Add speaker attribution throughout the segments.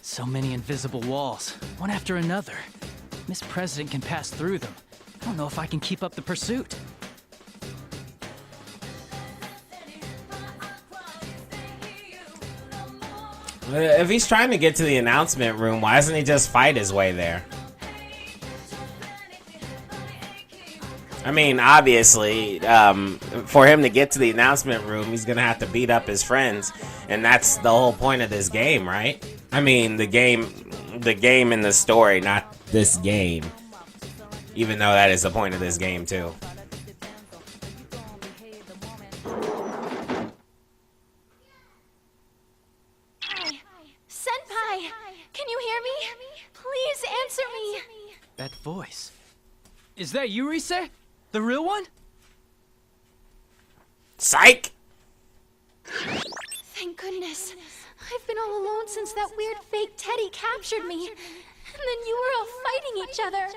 Speaker 1: So many invisible walls, one after another. Miss President can pass through them. I don't know if I can keep up the pursuit.
Speaker 2: If he's trying to get to the announcement room, why doesn't he just fight his way there? I mean, obviously, for him to get to the announcement room, he's gonna have to beat up his friends, and that's the whole point of this game, right? I mean, the game in the story, not this game. Even though that is the point of this game, too.
Speaker 3: Senpai, can you hear me? Please answer me.
Speaker 1: That voice. Is that you, Rise? The real one?
Speaker 2: Psych!
Speaker 3: Thank goodness. I've been all alone since that weird fake Teddy captured me. And then you were all fighting each other.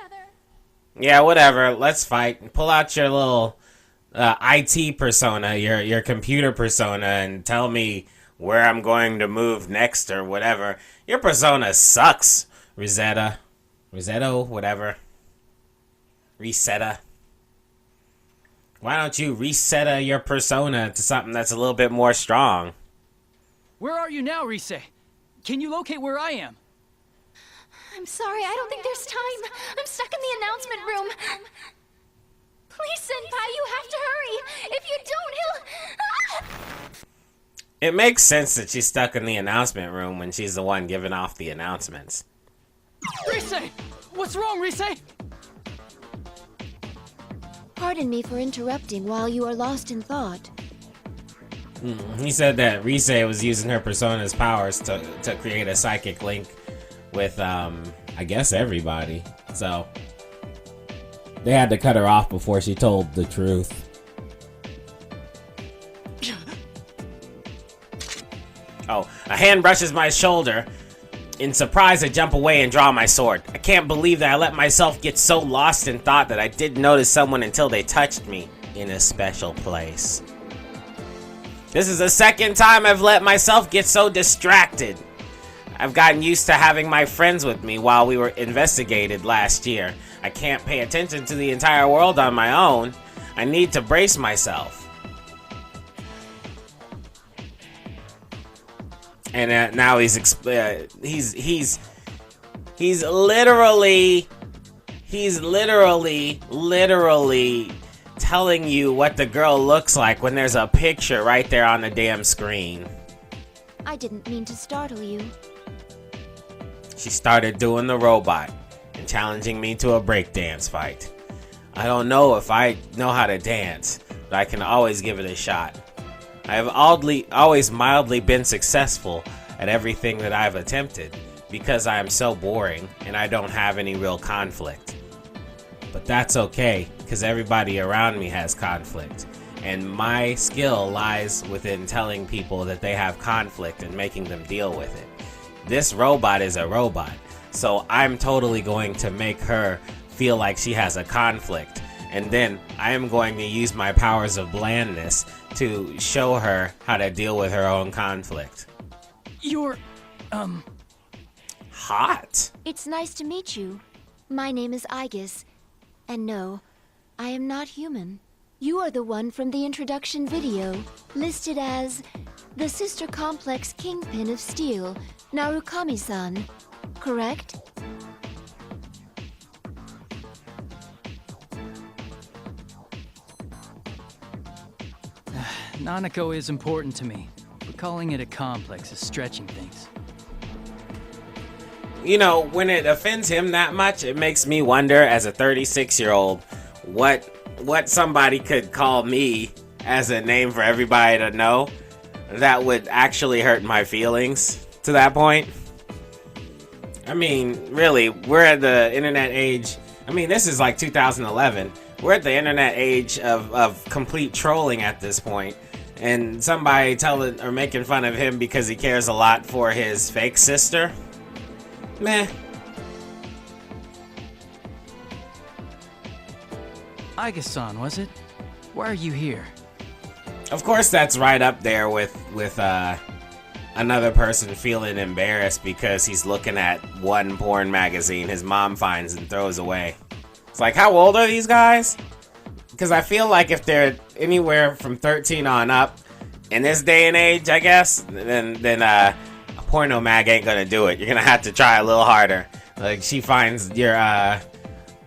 Speaker 2: Yeah, whatever. Let's fight. Pull out your little IT persona, your computer persona, and tell me where I'm going to move next or whatever. Your persona sucks, Rosetta. Rosetto, whatever. Resetta. Why don't you reset your persona to something that's a little bit more strong?
Speaker 1: Where are you now, Rise? Can you locate where I am?
Speaker 3: I'm sorry, I don't think there's time. I'm stuck in the announcement room. Please, Senpai, you have to hurry. If you don't, he'll...
Speaker 2: It makes sense that she's stuck in the announcement room when she's the one giving off the announcements.
Speaker 1: Rise! What's wrong, Rise?
Speaker 4: Pardon me for interrupting while you are lost in thought.
Speaker 2: He said that Rise was using her persona's powers to create a psychic link with, I guess everybody. So, they had to cut her off before she told the truth. Oh, a hand brushes my shoulder. In surprise, I jump away and draw my sword. I can't believe that I let myself get so lost in thought that I didn't notice someone until they touched me in a special place. This is the second time I've let myself get so distracted. I've gotten used to having my friends with me while we were investigated last year. I can't pay attention to the entire world on my own. I need to brace myself. And now he's literally telling you what the girl looks like when there's a picture right there on the damn screen.
Speaker 4: I didn't mean to startle you.
Speaker 2: She started doing the robot and challenging me to a breakdance fight. I don't know if I know how to dance, but I can always give it a shot. I have always mildly been successful at everything that I've attempted because I am so boring and I don't have any real conflict. But that's okay, because everybody around me has conflict. And my skill lies within telling people that they have conflict and making them deal with it. This robot is a robot, so I'm totally going to make her feel like she has a conflict. And then I am going to use my powers of blandness to show her how to deal with her own conflict.
Speaker 1: You're,
Speaker 2: hot.
Speaker 4: It's nice to meet you. My name is Aegis. And no, I am not human. You are the one from the introduction video, listed as the Sister Complex Kingpin of Steel, Narukami-san, correct?
Speaker 1: Nanako is important to me, but calling it a complex is stretching things.
Speaker 2: You know, when it offends him that much, it makes me wonder, as a 36-year-old, what somebody could call me as a name for everybody to know that would actually hurt my feelings to that point. I mean, really, we're at the internet age. I mean, this is like 2011. We're at the internet age of complete trolling at this point. And somebody telling or making fun of him because he cares a lot for his fake sister? Meh.
Speaker 1: Aegis-san, was it? Why are you here?
Speaker 2: Of course, that's right up there with another person feeling embarrassed because he's looking at one porn magazine his mom finds and throws away. It's like, how old are these guys? Because I feel like if they're anywhere from 13 on up in this day and age, I guess, then a porno mag ain't gonna do it. You're gonna have to try a little harder. Like, she finds your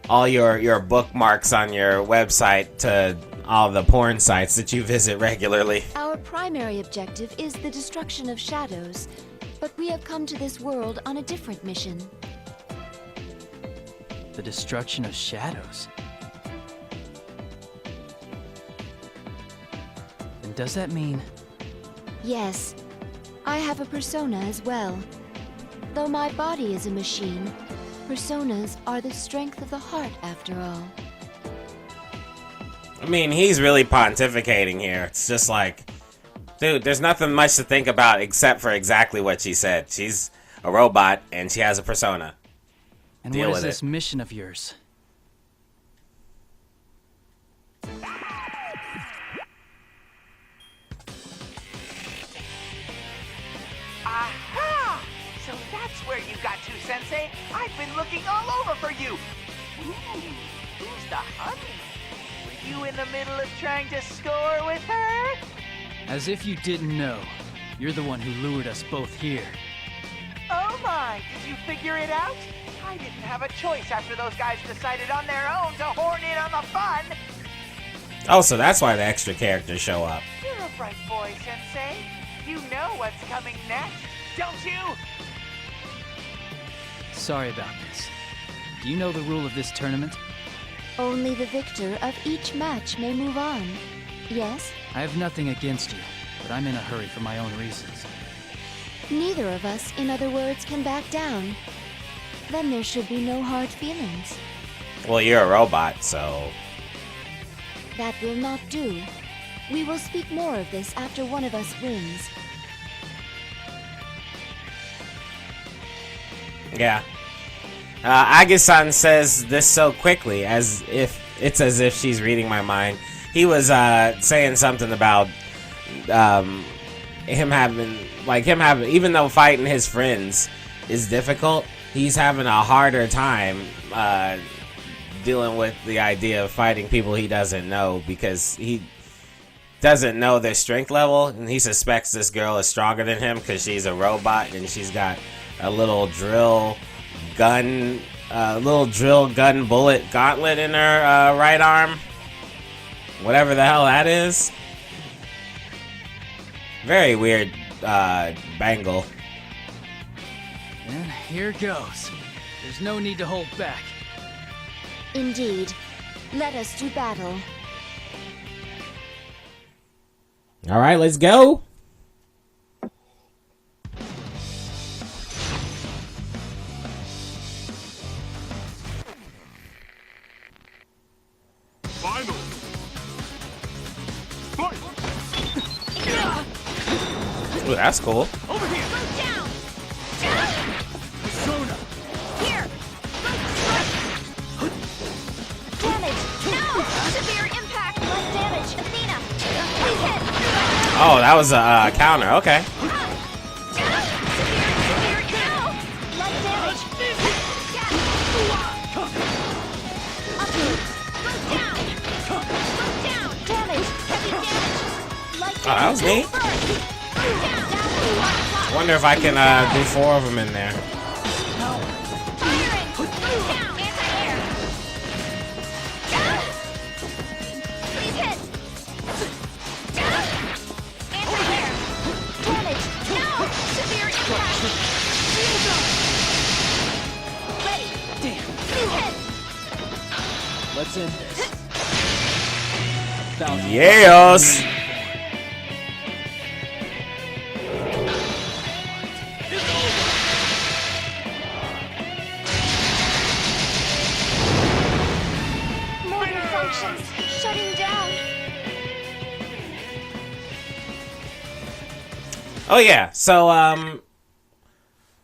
Speaker 2: all your bookmarks on your website to all the porn sites that you visit regularly.
Speaker 4: Our primary objective is the destruction of shadows, but we have come to this world on a different mission.
Speaker 1: The destruction of shadows. And does that mean...
Speaker 4: Yes, I have a persona as well. Though my body is a machine, personas are the strength of the heart after all.
Speaker 2: I mean, he's really pontificating here. It's just like, dude, there's nothing much to think about except for exactly what she said. She's a robot and she has a persona.
Speaker 1: And
Speaker 2: Deal
Speaker 1: what is
Speaker 2: with
Speaker 1: this
Speaker 2: it.
Speaker 1: mission of yours?
Speaker 5: Aha! So that's where you got to, Sensei. I've been looking all over for you. Ooh, who's the honey? Were you in the middle of trying to score with her?
Speaker 1: As if you didn't know. You're the one who lured us both here.
Speaker 5: Oh my, did you figure it out? I didn't have a choice after those guys decided on their own to horn in on the fun.
Speaker 2: Oh, so that's why the extra characters show up.
Speaker 5: You're a bright boy, Sensei. You know what's coming next, don't you?
Speaker 1: Sorry about this. Do you know the rule of this tournament?
Speaker 4: Only the victor of each match may move on. Yes?
Speaker 1: I have nothing against you, but I'm in a hurry for my own reasons.
Speaker 4: Neither of us, in other words, can back down. Then there should be no hard feelings.
Speaker 2: Well, you're a robot, so...
Speaker 4: That will not do. We will speak more of this after one of us wins.
Speaker 2: Yeah. Agisan says this so quickly, as if she's reading my mind. He was saying something about him having, even though fighting his friends is difficult, he's having a harder time dealing with the idea of fighting people he doesn't know, because he doesn't know their strength level, and he suspects this girl is stronger than him because she's a robot and she's got a little drill gun bullet gauntlet in her right arm. Whatever the hell that is. Very weird bangle.
Speaker 1: And here goes. There's no need to hold back.
Speaker 4: Indeed. Let us do battle.
Speaker 2: Alright, let's go.
Speaker 6: Final.
Speaker 2: Ooh, that's cool.
Speaker 1: Over here!
Speaker 3: Move down!
Speaker 1: Persona!
Speaker 3: Here! Damage! No! Severe impact! Less damage! Athena! Please hit!
Speaker 2: Oh, that was a counter. Okay.
Speaker 3: Severe! No! Less damage! Yes! Move down! Move down! Damage! Heavy damage! Light damage!
Speaker 2: Oh, that was neat.
Speaker 3: Move down!
Speaker 2: Wonder if I can do 4 of them in there.
Speaker 3: Firing! Move down! Anti-air! Please hit! Anti-air! Damage! No! Severe impact! Ready!
Speaker 1: Damn!
Speaker 3: Please hit!
Speaker 1: Let's end this. 1,000.
Speaker 2: Yes.
Speaker 4: Mortal functions shutting down.
Speaker 2: Oh yeah. So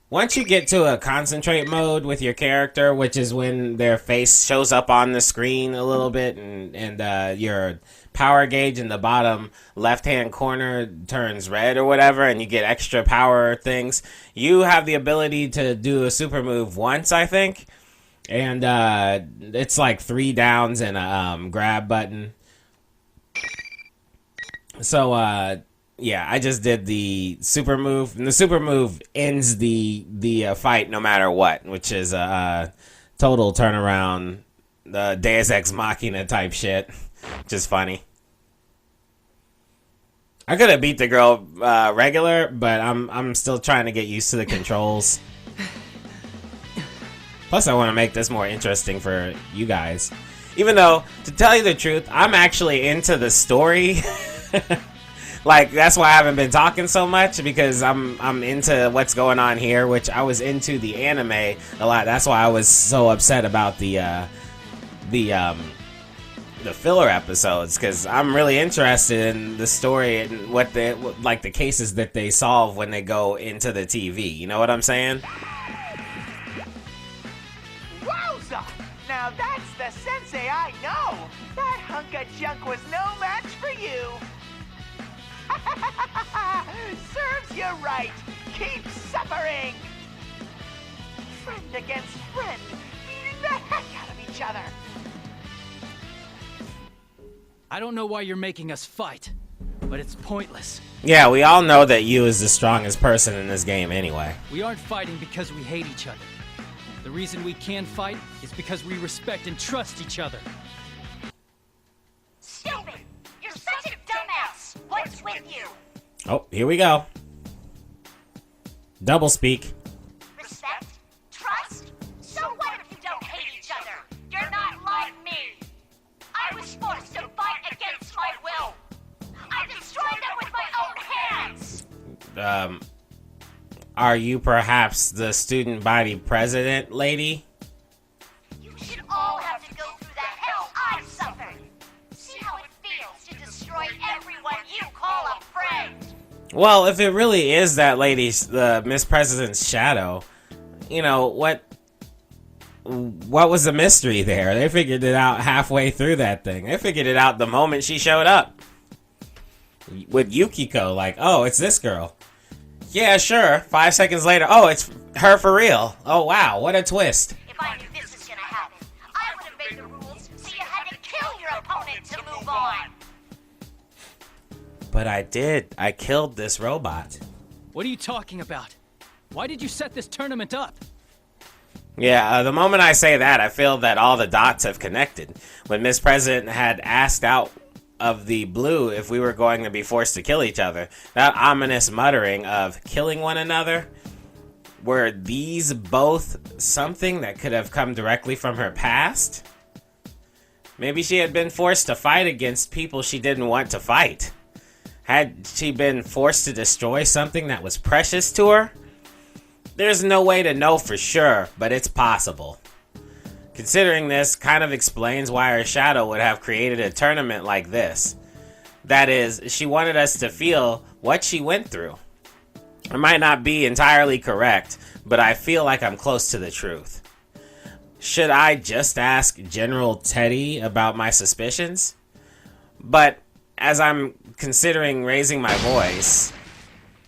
Speaker 2: once you get to a concentrate mode with your character, which is when their face shows up on the screen a little bit and your power gauge in the bottom left-hand corner turns red or whatever, and you get extra power things. You have the ability to do a super move once, I think, and it's like 3 downs and a grab button. So yeah, I just did the super move, and the super move ends the fight no matter what, which is a total turnaround, the Deus Ex Machina type shit, which is funny. I could have beat the girl regular, but I'm still trying to get used to the controls. Plus, I want to make this more interesting for you guys. Even though, to tell you the truth, I'm actually into the story. Like, that's why I haven't been talking so much, because I'm into what's going on here, which I was into the anime a lot. That's why I was so upset about the filler episodes, because I'm really interested in the story and what like the cases that they solve when they go into the TV. You know what I'm saying?
Speaker 5: Wowza! Now that's the sensei I know! That hunk of junk was no match for you! Serves you right! Keep suffering! Friend against friend, beating the heck out of each other!
Speaker 1: I don't know why you're making us fight, but it's pointless.
Speaker 2: Yeah, we all know that you is the strongest person in this game anyway.
Speaker 1: We aren't fighting because we hate each other. The reason we can fight is because we respect and trust each other.
Speaker 3: Stupid! You're such a dumbass! What's with you?
Speaker 2: Oh, here we go. Double speak.
Speaker 3: Respect? Trust? So what if you don't hate each other? You're not like me! I was forced to fight against my will! I destroyed them with my own hands!
Speaker 2: Are you perhaps the student body president, lady?
Speaker 3: You should all have to go through the hell I've suffered! See how it feels to destroy everyone you call a friend!
Speaker 2: Well, if it really is that lady's, the Miss President's shadow, you know, what was the mystery there? They figured it out halfway through that thing. They figured it out the moment she showed up. With Yukiko, like, oh, it's this girl. Yeah, sure. 5 seconds later, oh, it's her for real. Oh, wow, what a twist.
Speaker 3: If I knew this was gonna happen, I would have made the rules so you had to kill your opponent to move on!
Speaker 2: But I did. I killed this robot.
Speaker 1: What are you talking about? Why did you set this tournament up?
Speaker 2: Yeah, the moment I say that, I feel that all the dots have connected. When Miss President had asked out of the blue if we were going to be forced to kill each other, that ominous muttering of killing one another, were these both something that could have come directly from her past? Maybe she had been forced to fight against people she didn't want to fight. Had she been forced to destroy something that was precious to her? There's no way to know for sure, but it's possible. Considering this kind of explains why her shadow would have created a tournament like this. That is, she wanted us to feel what she went through. I might not be entirely correct, but I feel like I'm close to the truth. Should I just ask General Teddy about my suspicions? But as I'm considering raising my voice...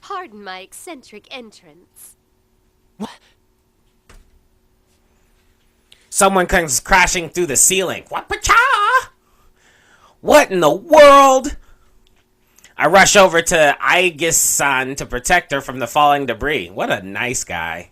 Speaker 6: Pardon my eccentric entrance.
Speaker 1: What?
Speaker 2: Someone comes crashing through the ceiling. What-pa-cha! What in the world? I rush over to Aegis-san to protect her from the falling debris. What a nice guy.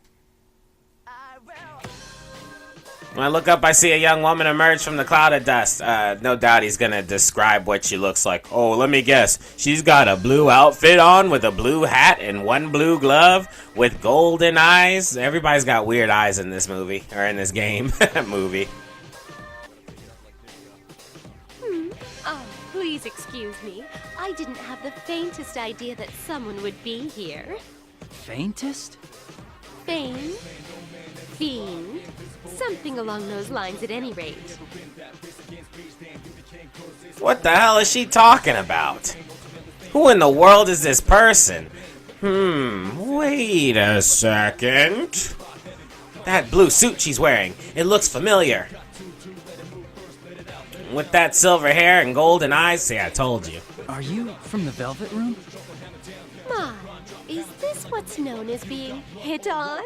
Speaker 2: When I look up, I see a young woman emerge from the cloud of dust. No doubt he's gonna describe what she looks like. Oh, let me guess. She's got a blue outfit on with a blue hat and one blue glove with golden eyes. Everybody's got weird eyes in this movie, or in this game. movie.
Speaker 6: Oh, please excuse me. I didn't have the faintest idea that someone would be here.
Speaker 1: Faintest?
Speaker 6: Fame? Fiend? Something along those lines at any rate.
Speaker 2: What the hell is she talking about? Who in the world is this person? Wait a second. That blue suit she's wearing, it looks familiar. with that silver hair and golden eyes. See, I told you.
Speaker 1: Are you from the Velvet Room?
Speaker 6: My, is this what's known as being hit on?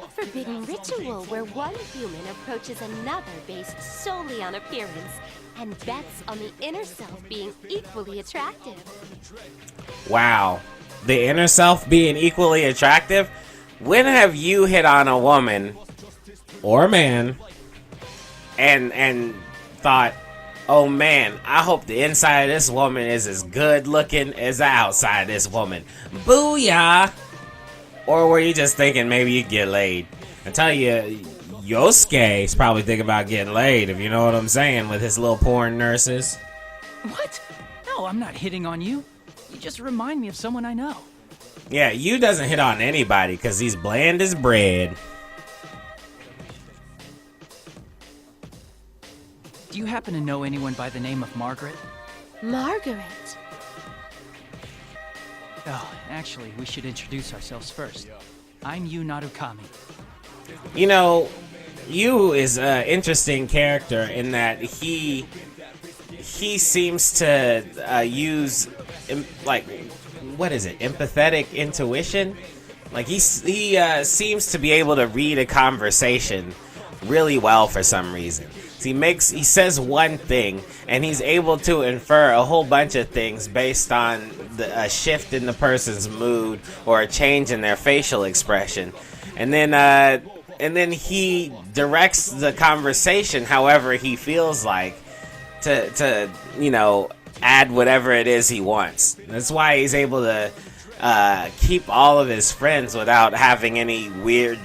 Speaker 6: A forbidden ritual where one human approaches another based solely on appearance and bets on the inner self being equally attractive.
Speaker 2: Wow. The inner self being equally attractive? When have you hit on a woman or a man and thought, oh man, I hope the inside of this woman is as good looking as the outside of this woman. Booyah! Or were you just thinking maybe you'd get laid? I tell you, Yosuke is probably thinking about getting laid, if you know what I'm saying, with his little porn nurses.
Speaker 1: What? No, I'm not hitting on you. You just remind me of someone I know.
Speaker 2: Yeah, you doesn't hit on anybody because he's bland as bread.
Speaker 1: Do you happen to know anyone by the name of Margaret?
Speaker 6: Margaret?
Speaker 1: Oh, actually, we should introduce ourselves first. I'm Yu Narukami.
Speaker 2: You know, Yu is an interesting character in that he seems to use, like, what is it, empathetic intuition? Like, he seems to be able to read a conversation really well for some reason. He says one thing, and he's able to infer a whole bunch of things based on a shift in the person's mood or a change in their facial expression, and then he directs the conversation however he feels like to add whatever it is he wants. That's why he's able to keep all of his friends without having any weird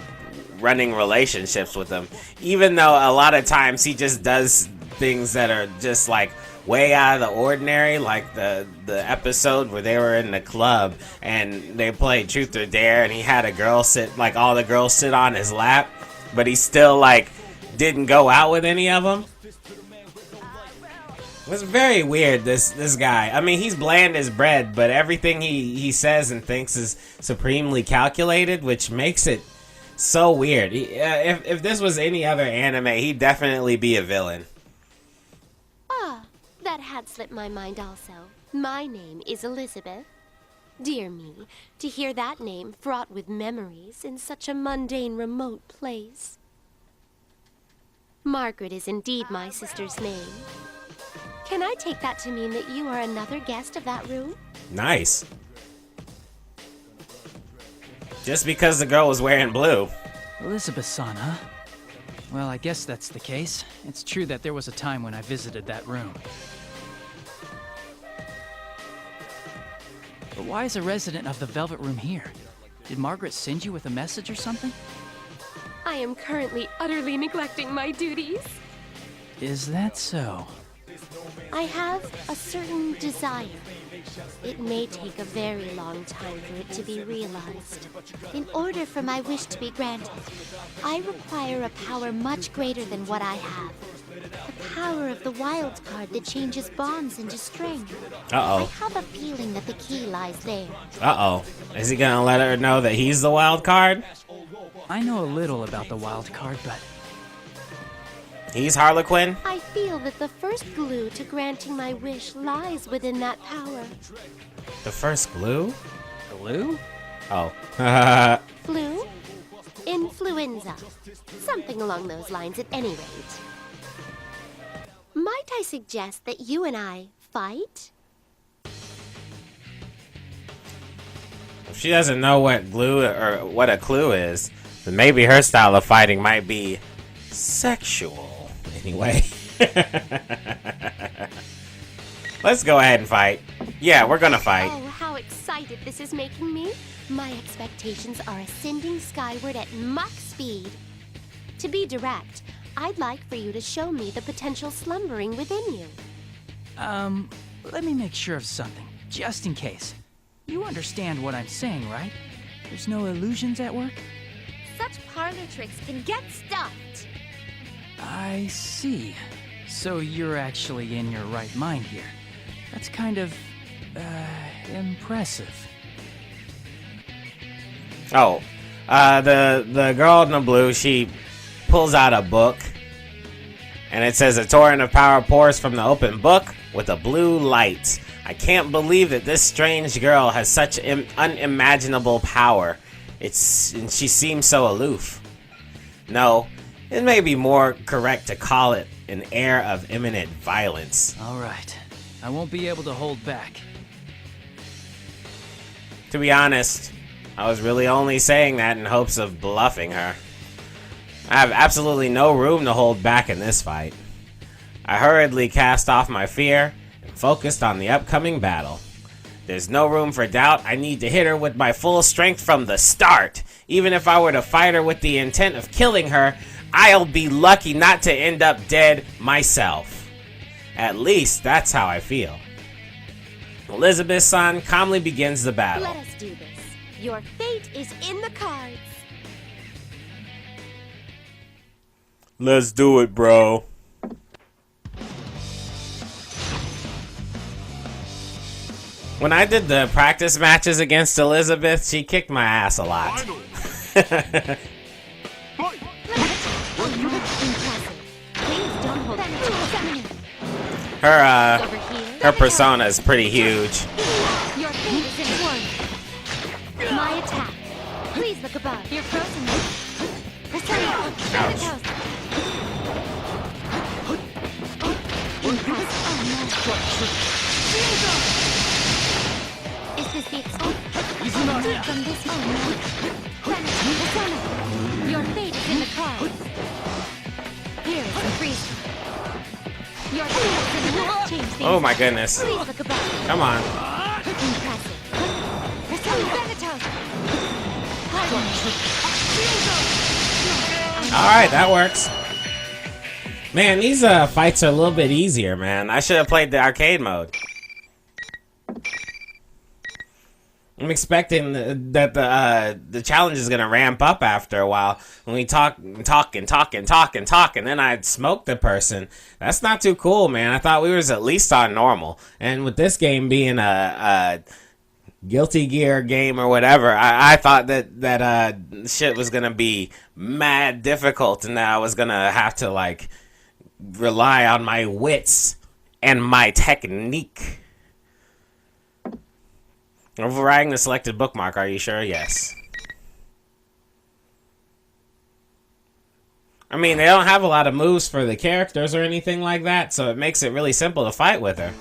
Speaker 2: running relationships with them, even though a lot of times he just does things that are just like way out of the ordinary, like the episode where they were in the club and they played Truth or Dare and he had a girl all the girls sit on his lap, but he still like didn't go out with any of them. It's very weird, this guy. I mean, he's bland as bread, but everything he says and thinks is supremely calculated, which makes it so weird. If this was any other anime, he'd definitely be a villain.
Speaker 6: Ah, that had slipped my mind also. My name is Elizabeth. Dear me, to hear that name fraught with memories in such a mundane, remote place. Margaret is indeed my sister's name. Can I take that to mean that you are another guest of that room?
Speaker 2: Nice. Just because the girl was wearing blue.
Speaker 1: Elizabeth-san, huh? Well, I guess that's the case. It's true that there was a time when I visited that room. But why is a resident of the Velvet Room here? Did Margaret send you with a message or something?
Speaker 6: I am currently utterly neglecting my duties.
Speaker 1: Is that so?
Speaker 6: I have a certain desire. It may take a very long time for it to be realized. In order for my wish to be granted, I require a power much greater than what I have. The power of the wild card that changes bonds into strength.
Speaker 2: Uh-oh.
Speaker 6: I have a feeling that the key lies there.
Speaker 2: Uh-oh. Is he gonna let her know that he's the wild card?
Speaker 1: I know a little about the wild card, but
Speaker 2: He's Harlequin?
Speaker 6: I feel that the first glue to granting my wish lies within that power.
Speaker 2: The first glue?
Speaker 1: glue?
Speaker 2: Oh.
Speaker 6: Flu? Influenza. Something along those lines at any rate. Might I suggest that you and I fight?
Speaker 2: If she doesn't know what glue or what a clue is, then maybe her style of fighting might be sexual. Anyway. Let's go ahead and fight. Yeah, we're gonna fight.
Speaker 6: Oh, how excited this is making me. My expectations are ascending skyward at Mach speed. To be direct, I'd like for you to show me the potential slumbering within you.
Speaker 1: Let me make sure of something, just in case. You understand what I'm saying, right? There's no illusions at work?
Speaker 3: Such parlor tricks can get stuffed.
Speaker 1: I see. So you're actually in your right mind here. That's kind of, impressive.
Speaker 2: Oh, the girl in the blue, she pulls out a book And it says a torrent of power pours from the open book with a blue light. I can't believe that this strange girl has such unimaginable power. And she seems so aloof. No, it may be more correct to call it an air of imminent violence.
Speaker 1: All right. I won't be able to hold back.
Speaker 2: To be honest, I was really only saying that in hopes of bluffing her. I have absolutely no room to hold back in this fight. I hurriedly cast off my fear and focused on the upcoming battle. There's no room for doubt. I need to hit her with my full strength from the start. Even if I were to fight her with the intent of killing her, I'll be lucky not to end up dead myself. At least that's how I feel. Elizabeth-san calmly begins the battle.
Speaker 6: Let us do this. Your fate is in the cards.
Speaker 2: Let's do it, bro. When I did the practice matches against Elizabeth, she kicked my ass a lot. Her persona is pretty huge.
Speaker 6: Your fate is in one. My attack. Please look above. You're frozen.
Speaker 2: Ouch.
Speaker 6: Is this the extent? From this moment. Your fate is in the cards. Here is the freeze. Your fate is in the cards. Change things.
Speaker 2: Oh my goodness.
Speaker 6: Please look above.
Speaker 2: Come on.
Speaker 6: Impressive.
Speaker 2: Alright, that works. Man, these fights are a little bit easier, man. I should have played the arcade mode. I'm expecting that the challenge is gonna ramp up after a while when we talk, and then I'd smoke the person. That's not too cool, man. I thought we was at least on normal, and with this game being a Guilty Gear game or whatever, I thought that shit was gonna be mad difficult, and that I was gonna have to like rely on my wits and my technique. Overriding the selected bookmark, are you sure? Yes. I mean, they don't have a lot of moves for the characters or anything like that, so it makes it really simple to fight with her.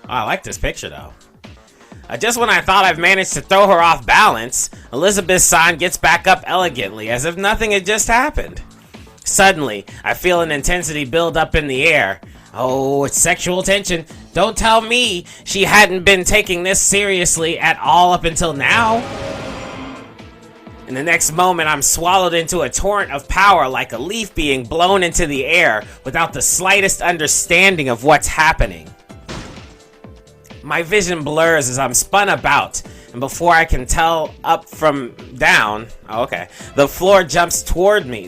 Speaker 2: Oh, I like this picture, though. Just when I thought I've managed to throw her off balance, Elizabeth-san gets back up elegantly, as if nothing had just happened. Suddenly, I feel an intensity build up in the air. Oh, it's sexual tension. Don't tell me she hadn't been taking this seriously at all up until now. In the next moment, I'm swallowed into a torrent of power like a leaf being blown into the air without the slightest understanding of what's happening. My vision blurs as I'm spun about, and before I can tell up from down, the floor jumps toward me.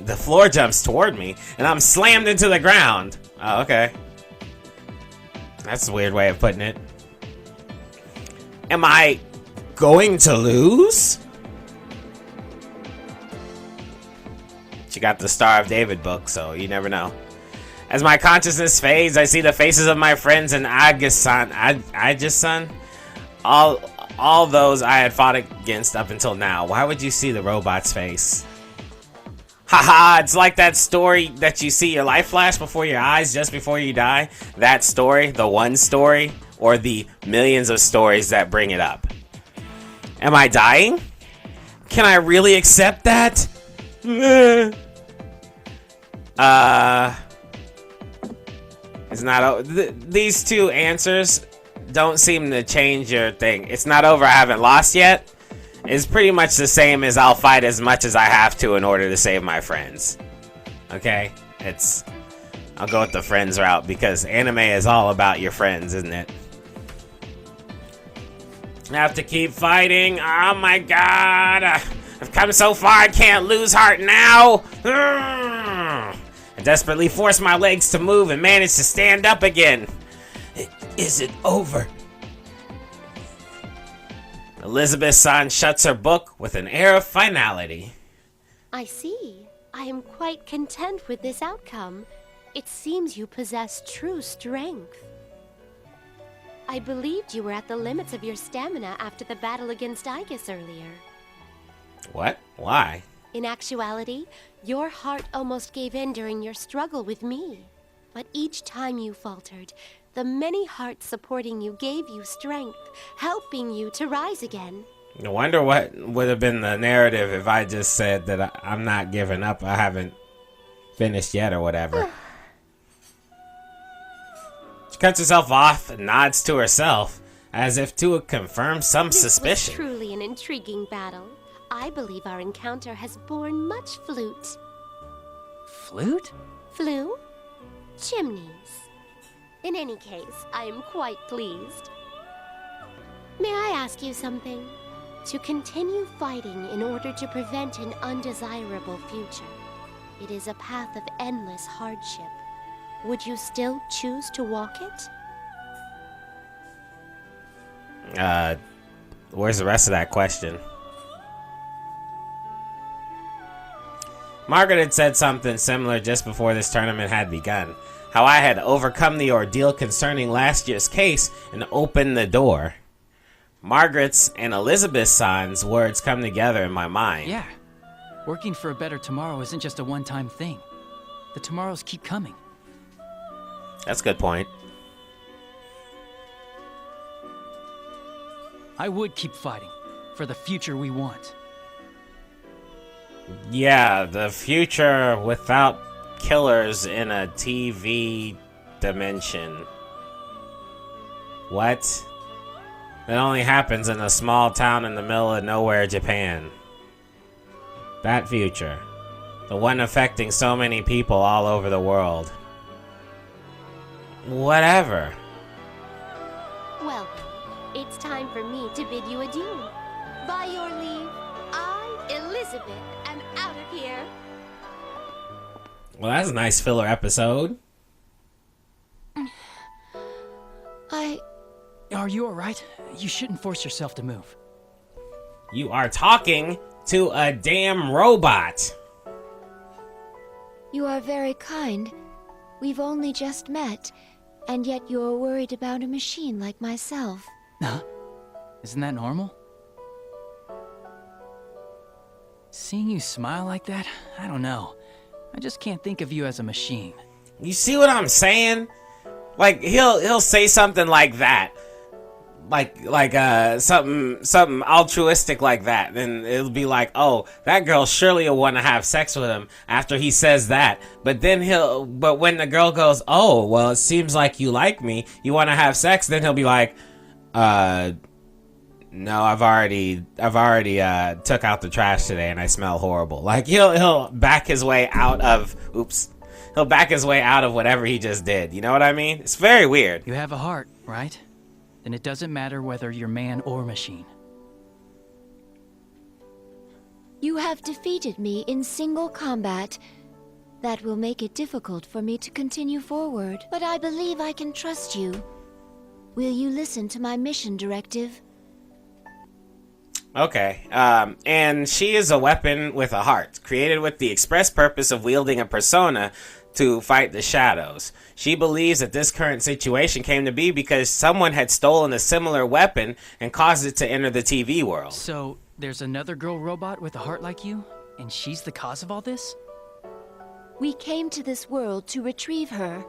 Speaker 2: And I'm slammed into the ground. Oh, okay. That's a weird way of putting it. Am I going to lose? She got the Star of David book, so you never know. As my consciousness fades, I see the faces of my friends and Aegis-san. All those I had fought against up until now. Why would you see the robot's face? Haha, it's like that story that you see your life flash before your eyes just before you die. That story, the one story, or the millions of stories that bring it up. Am I dying? Can I really accept that? It's not. These two answers don't seem to change your thing. It's not over. I haven't lost yet. It's pretty much the same as I'll fight as much as I have to in order to save my friends. Okay? I'll go with the friends route because anime is all about your friends, isn't it? I have to keep fighting. Oh my god. I've come so far I can't lose heart now. I desperately force my legs to move and manage to stand up again. Is it over? Elizabeth-san shuts her book with an air of finality.
Speaker 6: I see. I am quite content with this outcome. It seems you possess true strength. I believed you were at the limits of your stamina after the battle against Aegis earlier.
Speaker 2: What? Why?
Speaker 6: In actuality, your heart almost gave in during your struggle with me. But each time you faltered, the many hearts supporting you gave you strength, helping you to rise again.
Speaker 2: I wonder what would have been the narrative if I just said that I'm not giving up. I haven't finished yet or whatever. She cuts herself off and nods to herself, as if to confirm some suspicion.
Speaker 6: This was truly an intriguing battle. I believe our encounter has borne much flute.
Speaker 1: Flute?
Speaker 6: Flue? Chimneys. In any case, I am quite pleased. May I ask you something? To continue fighting in order to prevent an undesirable future, it is a path of endless hardship. Would you still choose to walk it?
Speaker 2: Where's the rest of that question? Margaret had said something similar just before this tournament had begun. How I had overcome the ordeal concerning last year's case and opened the door. Margaret's and Elizabeth-san's words come together in my mind.
Speaker 1: Yeah. Working for a better tomorrow isn't just a one-time thing. The tomorrows keep coming.
Speaker 2: That's a good point.
Speaker 1: I would keep fighting for the future we want.
Speaker 2: Yeah, the future without killers in a TV dimension. What? That only happens in a small town in the middle of nowhere, Japan. That future. The one affecting so many people all over the world. Whatever.
Speaker 6: Well, it's time for me to bid you adieu. By your leave, I, Elizabeth, am out of here.
Speaker 2: Well, that's a nice filler episode.
Speaker 1: Are you alright? You shouldn't force yourself to move.
Speaker 2: You are talking to a damn robot.
Speaker 4: You are very kind. We've only just met, and yet you're worried about a machine like myself.
Speaker 1: Huh? Isn't that normal? Seeing you smile like that, I don't know. I just can't think of you as a machine.
Speaker 2: You see what I'm saying? Like he'll say something like that. Like something altruistic like that, then it'll be like, oh, that girl surely will want to have sex with him after he says that. But when the girl goes, oh, well, it seems like you like me, you want to have sex, then he'll be like, no, I've already took out the trash today and I smell horrible. Like he'll back his way out of he'll back his way out of whatever he just did. You know what I mean? It's very weird.
Speaker 1: You have a heart, right? Then it doesn't matter whether you're man or machine.
Speaker 4: You have defeated me in single combat. That will make it difficult for me to continue forward, but I believe I can trust you. Will you listen to my mission directive?
Speaker 2: Okay, and she is a weapon with a heart, created with the express purpose of wielding a persona to fight the shadows. She believes that this current situation came to be because someone had stolen a similar weapon and caused it to enter the TV world.
Speaker 1: So, there's another girl robot with a heart like you, and she's the cause of all this?
Speaker 4: We came to this world to retrieve her.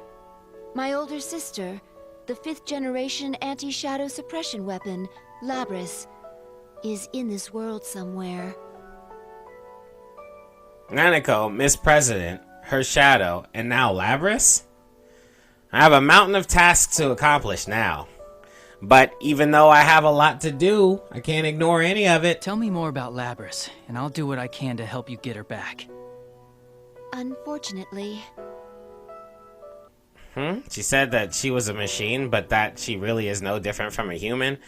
Speaker 4: My older sister, the 5th generation anti-shadow suppression weapon, Labris, is in this world somewhere.
Speaker 2: Nanako, Miss President, her shadow, and now Labris? I have a mountain of tasks to accomplish now. But even though I have a lot to do, I can't ignore any of it.
Speaker 1: Tell me more about Labris, and I'll do what I can to help you get her back.
Speaker 4: Unfortunately.
Speaker 2: She said that she was a machine, but that she really is no different from a human.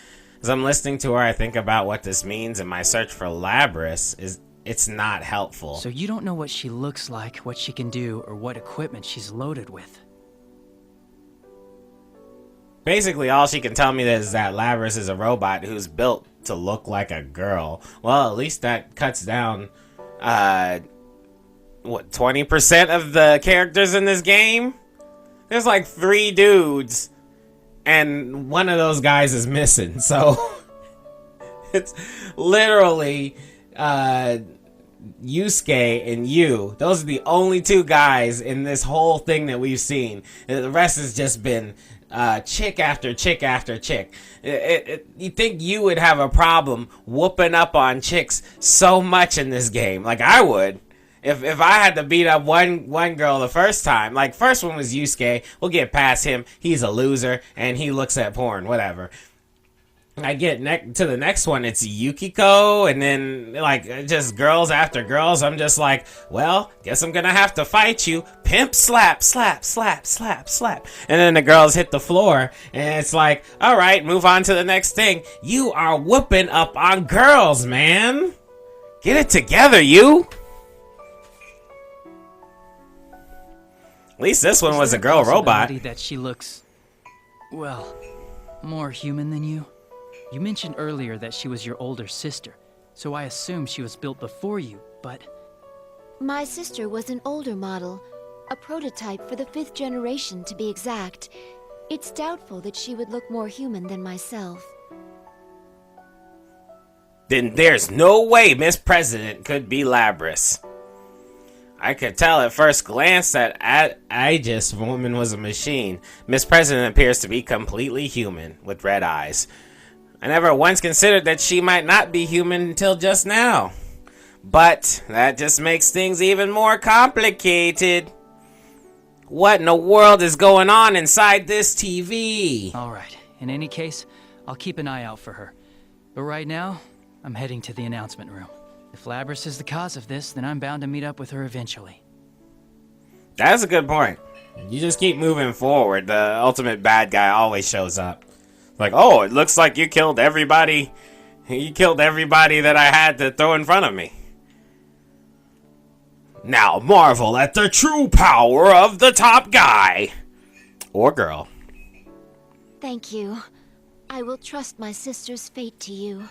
Speaker 2: As I'm listening to her, I think about what this means, and my search for Labris it's not helpful.
Speaker 1: So you don't know what she looks like, what she can do, or what equipment she's loaded with.
Speaker 2: Basically, all she can tell me is that Labris is a robot who's built to look like a girl. Well, at least that cuts down, 20% of the characters in this game? There's like 3 dudes, and one of those guys is missing. So it's literally Yusuke and you. Those are the only 2 guys in this whole thing that we've seen. The rest has just been chick after chick after chick. You think you would have a problem whooping up on chicks so much in this game? Like I would. If I had to beat up one girl the first time, like first one was Yusuke, we'll get past him. He's a loser and he looks at porn, whatever. I get to the next one, it's Yukiko, and then like just girls after girls. I'm just like, well, guess I'm gonna have to fight you. Pimp slap, slap, slap, slap, slap. And then the girls hit the floor, and it's like, all right, move on to the next thing. You are whooping up on girls, man. Get it together, you. At least this one was a girl robot.
Speaker 1: That she looks, well, more human than you. You mentioned earlier that she was your older sister, so I assume she was built before you, but...
Speaker 4: My sister was an older model, a prototype for the 5th generation to be exact. It's doubtful that she would look more human than myself.
Speaker 2: Then there's no way Miss President could be Labrys. I could tell at first glance that Aegis woman was a machine. Miss President appears to be completely human, with red eyes. I never once considered that she might not be human until just now. But that just makes things even more complicated. What in the world is going on inside this TV?
Speaker 1: Alright, in any case, I'll keep an eye out for her. But right now, I'm heading to the announcement room. If Labrys is the cause of this, then I'm bound to meet up with her eventually.
Speaker 2: That's a good point. You just keep moving forward. The ultimate bad guy always shows up. Like, oh, it looks like you killed everybody. You killed everybody that I had to throw in front of me. Now marvel at the true power of the top guy. Or girl.
Speaker 4: Thank you. I will trust my sister's fate to you.